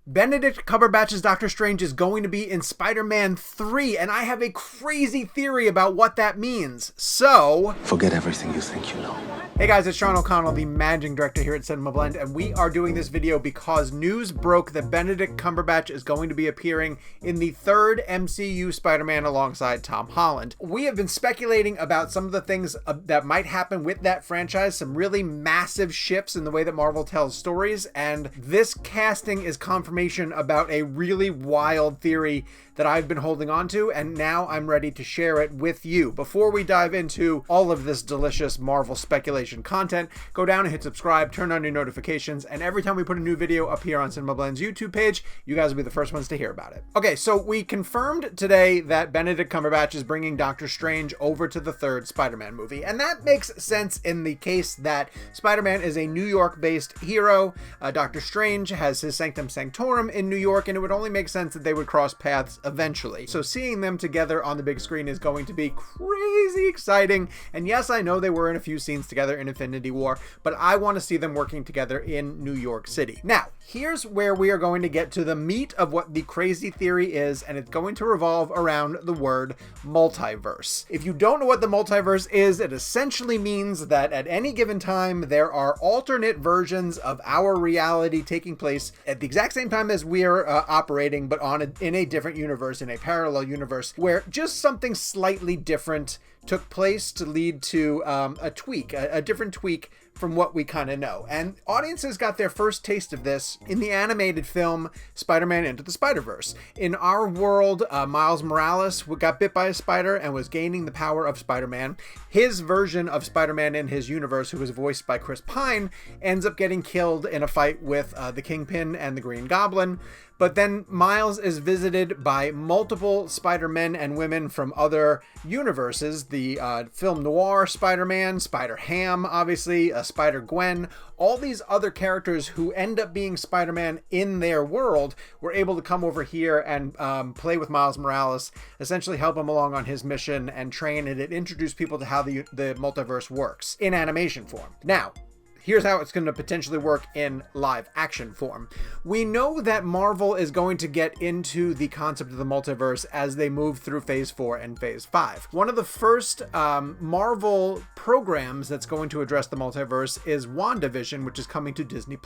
Benedict Cumberbatch's Doctor Strange is going to be in Spider-Man 3, and I have a crazy theory about what that means. So, forget everything you think you know. Hey guys, it's Sean O'Connell, the managing director here at CinemaBlend, and we are doing this video because news broke that Benedict Cumberbatch is going to be appearing in the third MCU Spider-Man alongside Tom Holland. We have been speculating about some of the things that might happen with that franchise, some really massive shifts in the way that Marvel tells stories, and this casting is confirmation about a really wild theory that I've been holding on to, and now I'm ready to share it with you. Before we dive into all of this delicious Marvel speculation content, go down and hit subscribe, turn on your notifications, and every time we put a new video up here on CinemaBlend's YouTube page, you guys will be the first ones to hear about it. Okay, so we confirmed today that Benedict Cumberbatch is bringing Doctor Strange over to the third Spider-Man movie, and that makes sense in the case that Spider-Man is a New York-based hero. Doctor Strange has his sanctum sanctorum in New York, and it would only make sense that they would cross paths eventually. So seeing them together on the big screen is going to be crazy exciting. And yes, I know they were in a few scenes together in Infinity War, but I want to see them working together in New York City. Now, here's where we are going to get to the meat of what the crazy theory is, and it's going to revolve around the word multiverse. If you don't know what the multiverse is, it essentially means that at any given time, there are alternate versions of our reality taking place at the exact same time as we're operating, but in a different universe, in a parallel universe, where just something slightly different took place to lead to a different tweak from what we kind of know. And audiences got their first taste of this in the animated film Spider-Man Into the Spider-Verse. In our world, Miles Morales got bit by a spider and was gaining the power of Spider-Man. His version of Spider-Man in his universe, who was voiced by Chris Pine, ends up getting killed in a fight with the Kingpin and the Green Goblin. But then Miles is visited by multiple Spider-Men and women from other universes. The film noir Spider-Man, Spider-Ham, obviously, Spider-Gwen, all these other characters who end up being Spider-Man in their world were able to come over here and play with Miles Morales, essentially help him along on his mission and train, and it introduced people to how the multiverse works in animation form. Now, here's how it's going to potentially work in live action form. We know that Marvel is going to get into the concept of the multiverse as they move through Phase 4 and Phase 5. One of the first Marvel programs that's going to address the multiverse is WandaVision, which is coming to Disney+.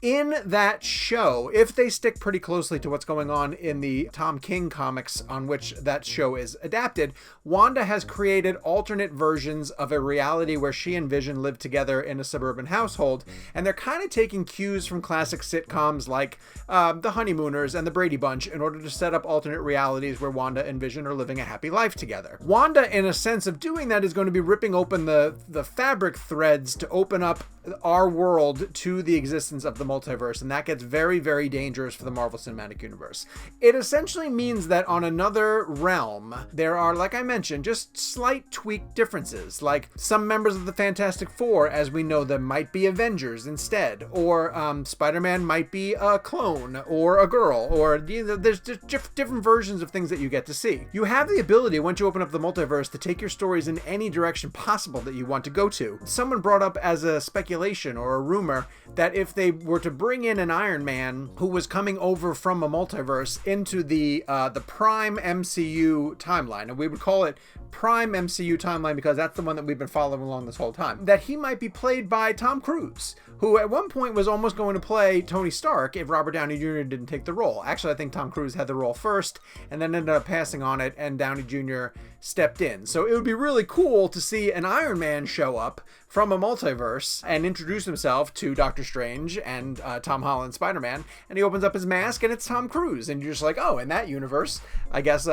In that show, if they stick pretty closely to what's going on in the Tom King comics on which that show is adapted, Wanda has created alternate versions of a reality where she and Vision live together in a suburban household, and they're kind of taking cues from classic sitcoms like The Honeymooners and The Brady Bunch in order to set up alternate realities where Wanda and Vision are living a happy life together. Wanda, in a sense of doing that, is going to be ripping open the fabric threads to open up our world to the existence of the multiverse, and that gets very, very dangerous for the Marvel Cinematic Universe. It essentially means that on another realm, there are, like I mentioned, just slight tweak differences, like some members of the Fantastic Four, as we know them, might be Avengers instead, or Spider-Man might be a clone, or a girl, or there's different versions of things that you get to see. You have the ability, once you open up the multiverse, to take your stories in any direction possible that you want to go to. Someone brought up as a speculation or a rumor that if they were to bring in an Iron Man who was coming over from a multiverse into the Prime MCU timeline, and we would call it Prime MCU timeline because that's the one that we've been following along this whole time, that he might be played by Tom Cruise, who at one point was almost going to play Tony Stark if Robert Downey Jr. didn't take the role. Actually, I think Tom Cruise had the role first and then ended up passing on it, and Downey Jr. stepped in. So it would be really cool to see an Iron Man show up from a multiverse and introduce himself to Doctor Strange and Tom Holland Spider-Man, and he opens up his mask and it's Tom Cruise, and you're just like, oh, in that universe, I guess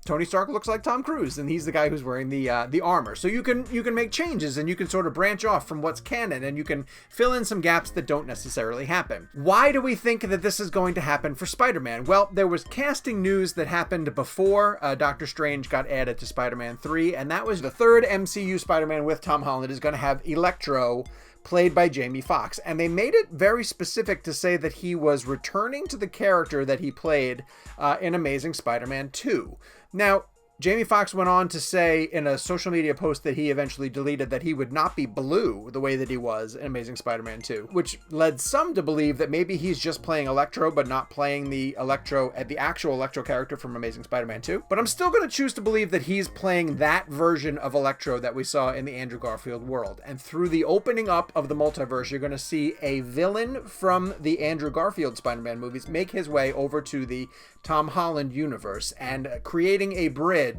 Tony Stark looks like Tom Cruise, and he's the guy who's wearing the armor. So you can make changes, and you can sort of branch off from what's canon, and you can fill in some gaps that don't necessarily happen. Why do we think that this is going to happen for Spider-Man? Well, there was casting news that happened before Doctor Strange got added to Spider-Man 3, and that was the third MCU Spider-Man with Tom Holland is going to have Electro, played by Jamie Foxx, and they made it very specific to say that he was returning to the character that he played in Amazing Spider-Man 2. Now, Jamie Foxx went on to say in a social media post that he eventually deleted that he would not be blue the way that he was in Amazing Spider-Man 2, which led some to believe that maybe he's just playing Electro but not playing the actual Electro character from Amazing Spider-Man 2. But I'm still going to choose to believe that he's playing that version of Electro that we saw in the Andrew Garfield world. And through the opening up of the multiverse, you're going to see a villain from the Andrew Garfield Spider-Man movies make his way over to the Tom Holland universe and creating a bridge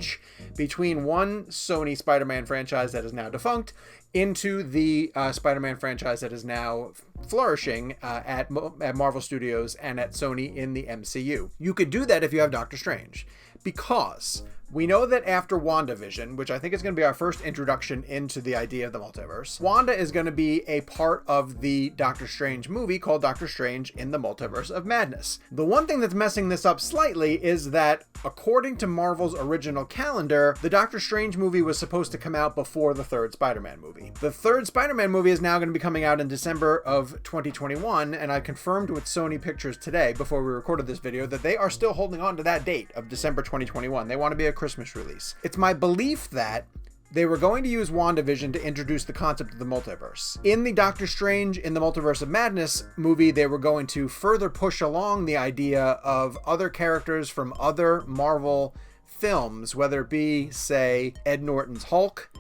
between one Sony Spider-Man franchise that is now defunct into the Spider-Man franchise that is now flourishing at Marvel Studios and at Sony in the MCU. You could do that if you have Doctor Strange, because we know that after WandaVision, which I think is going to be our first introduction into the idea of the multiverse, Wanda is going to be a part of the Doctor Strange movie called Doctor Strange in the Multiverse of Madness. The one thing that's messing this up slightly is that, according to Marvel's original calendar, the Doctor Strange movie was supposed to come out before the third Spider-Man movie. The third Spider-Man movie is now going to be coming out in December of 2021, and I confirmed with Sony Pictures today, before we recorded this video, that they are still holding on to that date of December 2021. They want to be a Christmas release. It's my belief that they were going to use WandaVision to introduce the concept of the multiverse. In the Doctor Strange in the Multiverse of Madness movie, they were going to further push along the idea of other characters from other Marvel films, whether it be, say, Ed Norton's Hulk,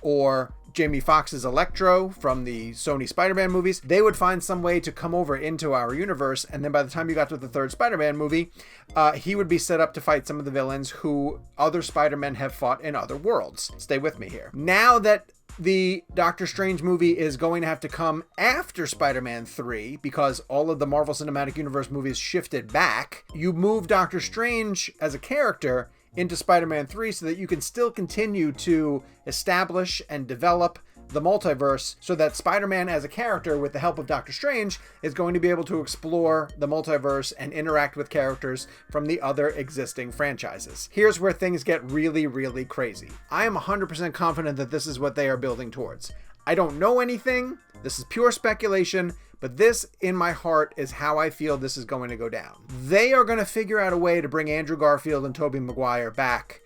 or Jamie Foxx's Electro from the Sony Spider-Man movies. They would find some way to come over into our universe, and then by the time you got to the third Spider-Man movie, he would be set up to fight some of the villains who other Spider-Men have fought in other worlds. Stay with me here. Now that the Doctor Strange movie is going to have to come after Spider-Man 3 because all of the Marvel Cinematic Universe movies shifted back, you move Doctor Strange as a character into Spider-Man 3 so that you can still continue to establish and develop the multiverse, so that Spider-Man as a character, with the help of Doctor Strange, is going to be able to explore the multiverse and interact with characters from the other existing franchises. Here's where things get really, really crazy. I am 100% confident that this is what they are building towards. I don't know anything. This is pure speculation, but this, in my heart, is how I feel this is going to go down. They are going to figure out a way to bring Andrew Garfield and Tobey Maguire back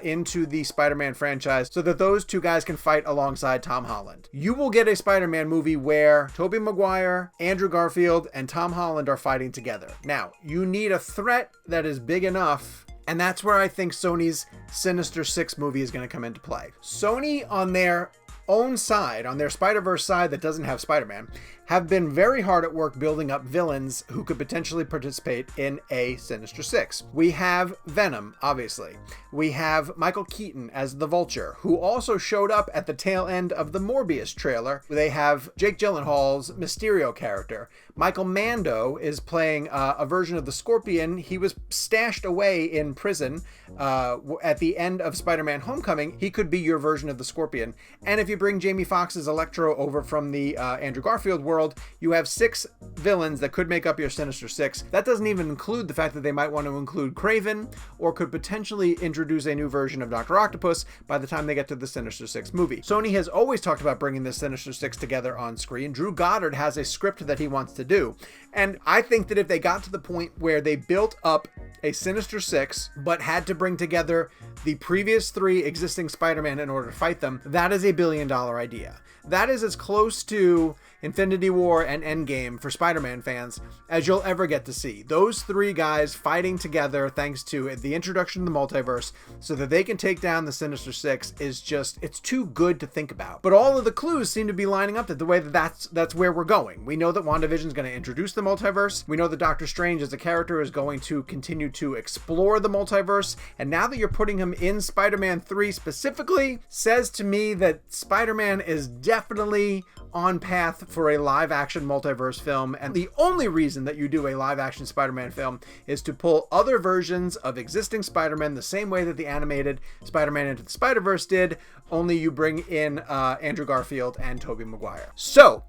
into the Spider-Man franchise so that those two guys can fight alongside Tom Holland. You will get a Spider-Man movie where Tobey Maguire, Andrew Garfield, and Tom Holland are fighting together. Now, you need a threat that is big enough, and that's where I think Sony's Sinister Six movie is going to come into play. Sony, on their own side, on their Spider-Verse side that doesn't have Spider-Man, have been very hard at work building up villains who could potentially participate in a Sinister Six. We have Venom, obviously. We have Michael Keaton as the Vulture, who also showed up at the tail end of the Morbius trailer. They have Jake Gyllenhaal's Mysterio character. Michael Mando is playing a version of the Scorpion. He was stashed away in prison at the end of Spider-Man Homecoming. He could be your version of the Scorpion. And if you bring Jamie Foxx's Electro over from the Andrew Garfield world, you have 6 villains that could make up your Sinister Six. That doesn't even include the fact that they might want to include Kraven, or could potentially introduce a new version of Dr. Octopus by the time they get to the Sinister Six movie. Sony has always talked about bringing the Sinister Six together on screen. Drew Goddard has a script that he wants to do. And I think that if they got to the point where they built up a Sinister Six, but had to bring together the previous 3 existing Spider-Man in order to fight them, that is a billion-dollar idea. That is as close to Infinity War and Endgame for Spider-Man fans as you'll ever get to see. Those 3 guys fighting together thanks to the introduction of the multiverse so that they can take down the Sinister Six is just, it's too good to think about. But all of the clues seem to be lining up that the way that's where we're going. We know that WandaVision is going to introduce the multiverse. We know that Doctor Strange as a character is going to continue to explore the multiverse. And now that you're putting him in Spider-Man 3 specifically, says to me that Spider-Man is definitely on path for a live-action multiverse film, and the only reason that you do a live-action Spider-Man film is to pull other versions of existing Spider-Man the same way that the animated Spider-Man Into the Spider-Verse did, only you bring in Andrew Garfield and Tobey Maguire. So,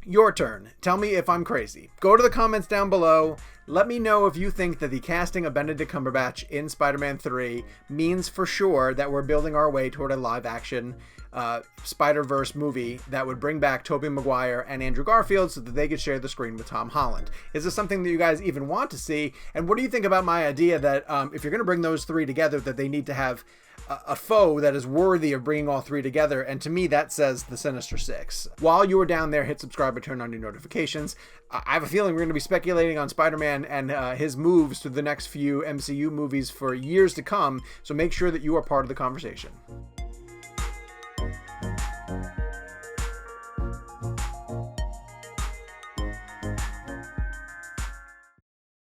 your turn. Tell me if I'm crazy. Go to the comments down below. Let me know if you think that the casting of Benedict Cumberbatch in Spider-Man 3 means for sure that we're building our way toward a live-action Spider-Verse movie that would bring back Tobey Maguire and Andrew Garfield so that they could share the screen with Tom Holland. Is this something that you guys even want to see? And what do you think about my idea that if you're going to bring those three together, that they need to have a foe that is worthy of bringing all three together? And to me, that says the Sinister Six. While you are down there, hit subscribe and turn on your notifications. I have a feeling we're going to be speculating on Spider-Man and his moves to the next few MCU movies for years to come, so make sure that you are part of the conversation.